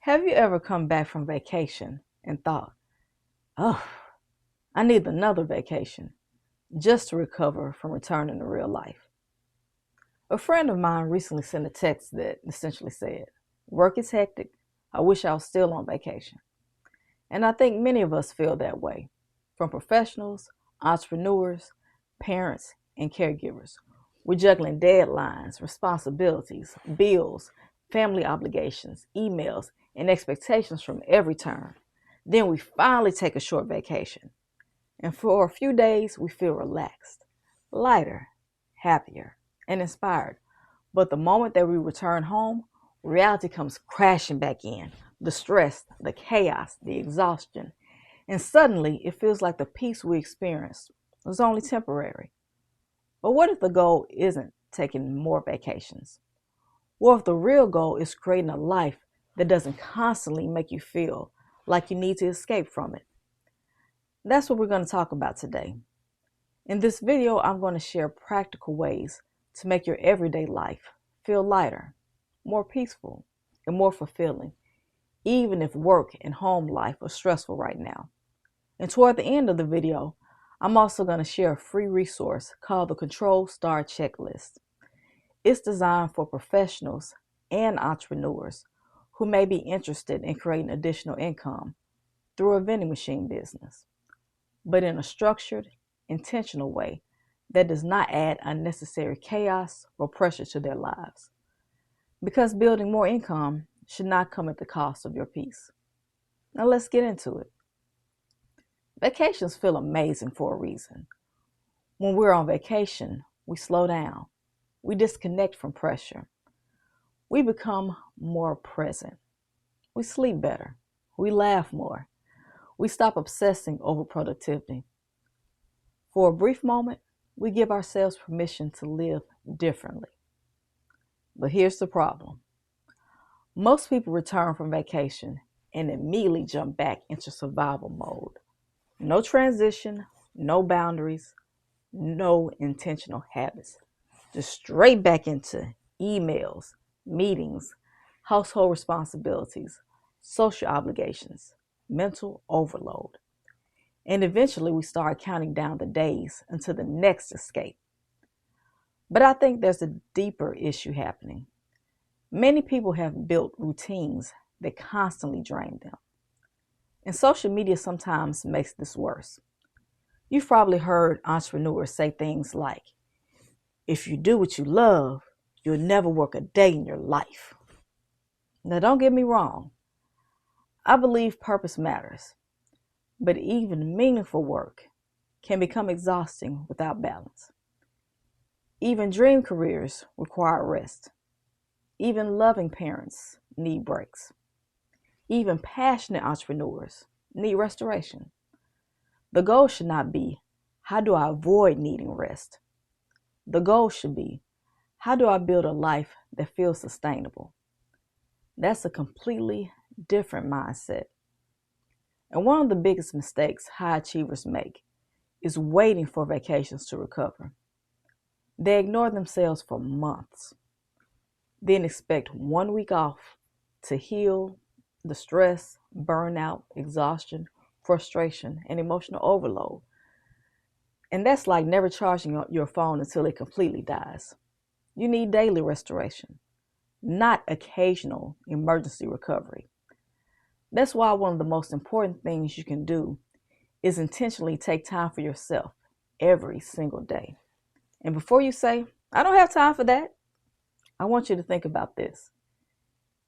Have you ever come back from vacation and thought, oh, I need another vacation just to recover from returning to real life? A friend of mine recently sent a text that essentially said, work is hectic. I wish I was still on vacation. And I think many of us feel that way, from professionals, entrepreneurs, parents, and caregivers. We're juggling deadlines, responsibilities, bills, family obligations, emails, and expectations from every turn. Then we finally take a short vacation. And for a few days, we feel relaxed, lighter, happier, and inspired. But the moment that we return home, reality comes crashing back in. The stress, the chaos, the exhaustion. And suddenly, it feels like the peace we experienced was only temporary. But what if the goal isn't taking more vacations? What if the real goal is creating a life that doesn't constantly make you feel like you need to escape from it? That's what we're going to talk about today. In this video, I'm going to share practical ways to make your everyday life feel lighter, more peaceful, and more fulfilling, even if work and home life are stressful right now. And toward the end of the video, I'm also going to share a free resource called the Control Star Checklist. It's designed for professionals and entrepreneurs who may be interested in creating additional income through a vending machine business, but in a structured, intentional way that does not add unnecessary chaos or pressure to their lives. Because building more income should not come at the cost of your peace. Now let's get into it. Vacations feel amazing for a reason. When we're on vacation, we slow down. We disconnect from pressure. We become more present. We sleep better. We laugh more. We stop obsessing over productivity. For a brief moment, we give ourselves permission to live differently. But here's the problem. Most people return from vacation and immediately jump back into survival mode. No transition, no boundaries, no intentional habits. Just straight back into emails, meetings, household responsibilities, social obligations, mental overload. And eventually we start counting down the days until the next escape. But I think there's a deeper issue happening. Many people have built routines that constantly drain them. And social media sometimes makes this worse. You've probably heard entrepreneurs say things like, if you do what you love, you'll never work a day in your life. Now, don't get me wrong. I believe purpose matters, but even meaningful work can become exhausting without balance. Even dream careers require rest. Even loving parents need breaks. Even passionate entrepreneurs need restoration. The goal should not be, how do I avoid needing rest? The goal should be, how do I build a life that feels sustainable? That's a completely different mindset. And one of the biggest mistakes high achievers make is waiting for vacations to recover. They ignore themselves for months, then expect 1 week off to heal the stress, burnout, exhaustion, frustration, and emotional overload. And that's like never charging your phone until it completely dies. You need daily restoration, not occasional emergency recovery. That's why one of the most important things you can do is intentionally take time for yourself every single day. And before you say, I don't have time for that, I want you to think about this.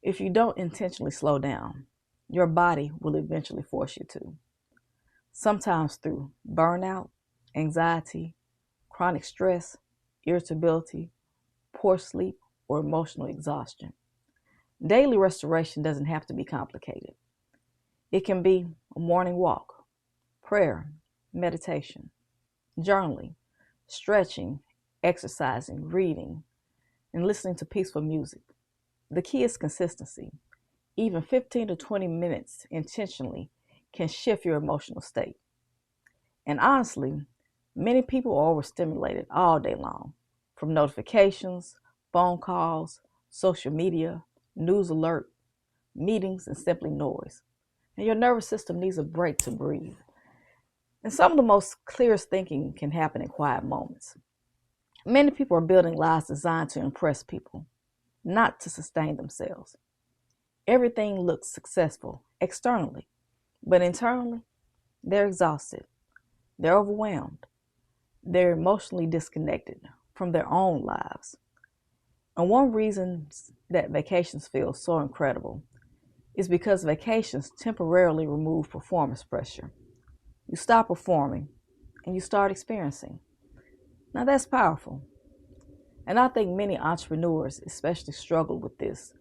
If you don't intentionally slow down, your body will eventually force you to. Sometimes through burnout, anxiety, chronic stress, irritability, poor sleep, or emotional exhaustion. Daily restoration doesn't have to be complicated. It can be a morning walk, prayer, meditation, journaling, stretching, exercising, reading, and listening to peaceful music. The key is consistency. Even 15 to 20 minutes intentionally can shift your emotional state. And honestly, many people are overstimulated all day long, from notifications, phone calls, social media, news alert, meetings, and simply noise. And your nervous system needs a break to breathe. And some of the most clearest thinking can happen in quiet moments. Many people are building lives designed to impress people, not to sustain themselves. Everything looks successful externally, but internally, they're exhausted, they're overwhelmed, they're emotionally disconnected from their own lives. And one reason that vacations feel so incredible is because vacations temporarily remove performance pressure. You stop performing and you start experiencing. Now that's powerful. And I think many entrepreneurs especially struggle with this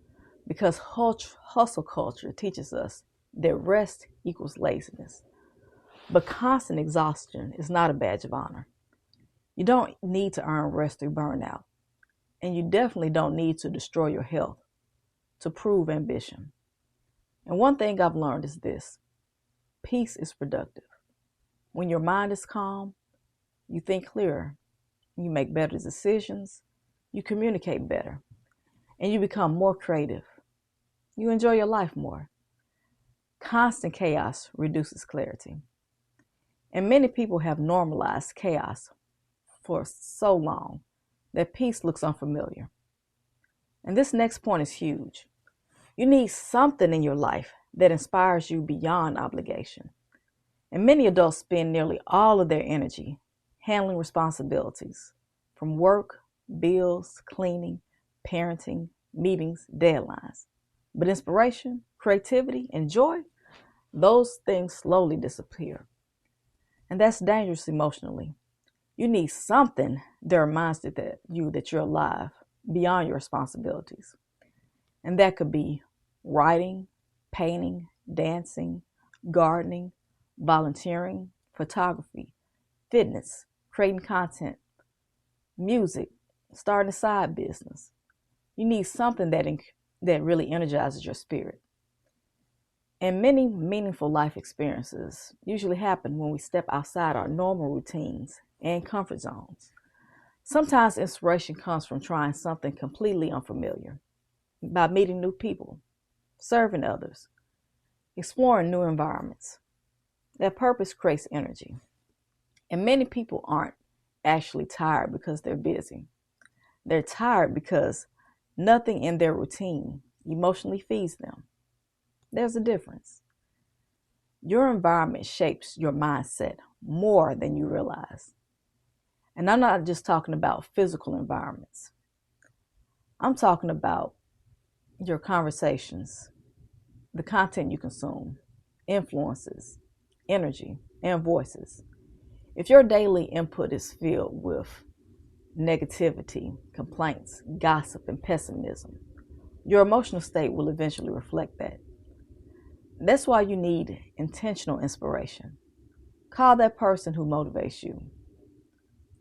because hustle culture teaches us that rest equals laziness. But constant exhaustion is not a badge of honor. You don't need to earn rest through burnout. And you definitely don't need to destroy your health to prove ambition. And one thing I've learned is this: peace is productive. When your mind is calm, you think clearer, you make better decisions, you communicate better, and you become more creative. You enjoy your life more. Constant chaos reduces clarity. And many people have normalized chaos for so long that peace looks unfamiliar. And this next point is huge. You need something in your life that inspires you beyond obligation. And many adults spend nearly all of their energy handling responsibilities from work, bills, cleaning, parenting, meetings, deadlines. But inspiration, creativity, and joy, those things slowly disappear. And that's dangerous emotionally. You need something that reminds you that you're alive beyond your responsibilities. And that could be writing, painting, dancing, gardening, volunteering, photography, fitness, creating content, music, starting a side business. You need something that really energizes your spirit. And many meaningful life experiences usually happen when we step outside our normal routines and comfort zones. Sometimes inspiration comes from trying something completely unfamiliar, by meeting new people, serving others, exploring new environments. That purpose creates energy. And many people aren't actually tired because they're busy. They're tired because nothing in their routine emotionally feeds them. There's a difference. Your environment shapes your mindset more than you realize. And I'm not just talking about physical environments. I'm talking about your conversations, the content you consume, influences, energy, and voices. If your daily input is filled with negativity, complaints, gossip, and pessimism, your emotional state will eventually reflect that. That's why you need intentional inspiration. Call that person who motivates you.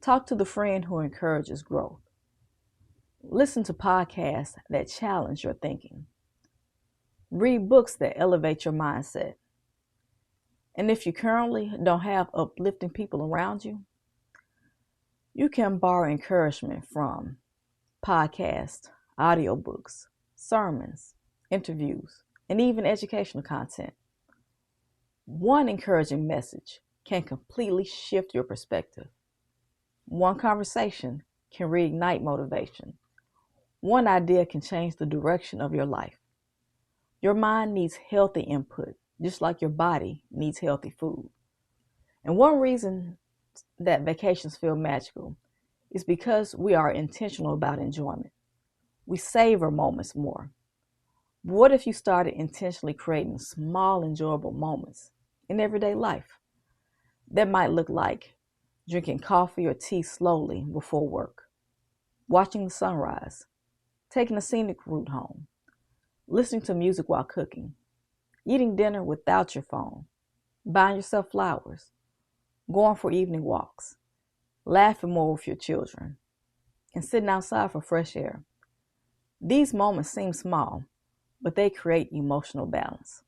Talk to the friend who encourages growth. Listen to podcasts that challenge your thinking. Read books that elevate your mindset. And if you currently don't have uplifting people around you, you can borrow encouragement from podcasts, audiobooks, sermons, interviews, and even educational content. One encouraging message can completely shift your perspective. One conversation can reignite motivation. One idea can change the direction of your life. Your mind needs healthy input, just like your body needs healthy food. And one reason that vacations feel magical is because we are intentional about enjoyment. We savor moments more. But what if you started intentionally creating small, enjoyable moments in everyday life? That might look like drinking coffee or tea slowly before work, watching the sunrise, taking a scenic route home, listening to music while cooking, eating dinner without your phone, buying yourself flowers, going for evening walks, laughing more with your children, and sitting outside for fresh air. These moments seem small, but they create emotional balance.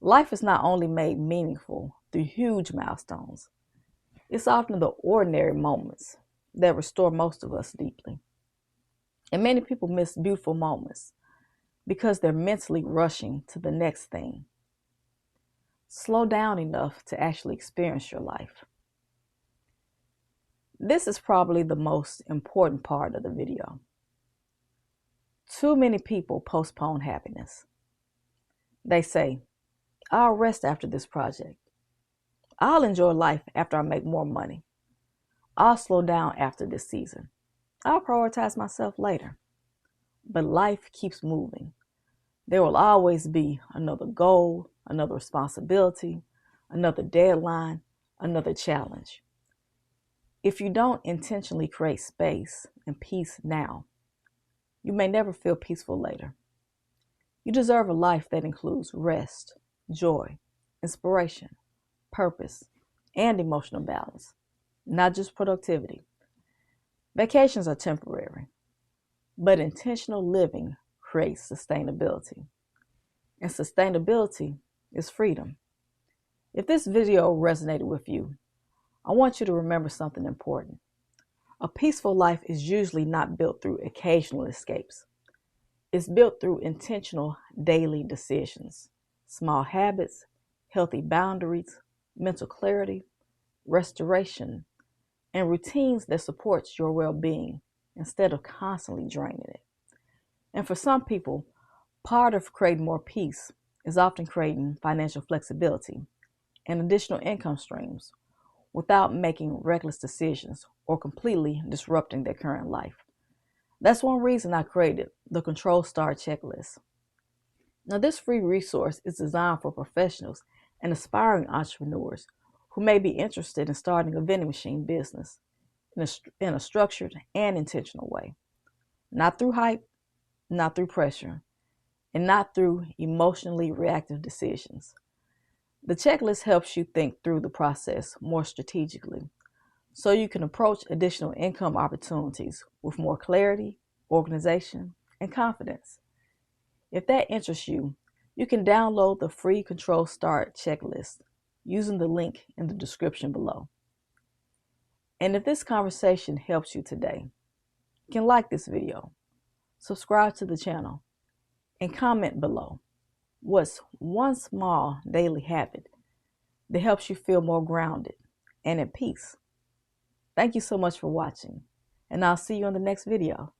Life is not only made meaningful through huge milestones, it's often the ordinary moments that restore most of us deeply. And many people miss beautiful moments because they're mentally rushing to the next thing. Slow down enough to actually experience your life. This is probably the most important part of the video. Too many people postpone happiness. They say, I'll rest after this project. I'll enjoy life after I make more money. I'll slow down after this season. I'll prioritize myself later. But life keeps moving. There will always be another goal, another responsibility, another deadline, another challenge. If you don't intentionally create space and peace now, you may never feel peaceful later. You deserve a life that includes rest, joy, inspiration, purpose, and emotional balance, not just productivity. Vacations are temporary, but intentional living creates sustainability. And sustainability is freedom. If this video resonated with you, I want you to remember something important. A peaceful life is usually not built through occasional escapes. It's built through intentional daily decisions, small habits, healthy boundaries, mental clarity, restoration, and routines that support your well-being instead of constantly draining it. And for some people, part of creating more peace is often creating financial flexibility and additional income streams without making reckless decisions or completely disrupting their current life. That's one reason I created the Control Star Checklist. Now, this free resource is designed for professionals and aspiring entrepreneurs who may be interested in starting a vending machine business in a structured and intentional way. Not through hype, not through pressure, and not through emotionally reactive decisions. The checklist helps you think through the process more strategically, so you can approach additional income opportunities with more clarity, organization, and confidence. If that interests you, you can download the free Control Start checklist using the link in the description below. And if this conversation helps you today, you can like this video, subscribe to the channel, and comment below. What's one small daily habit that helps you feel more grounded and at peace? Thank you so much for watching, and I'll see you in the next video.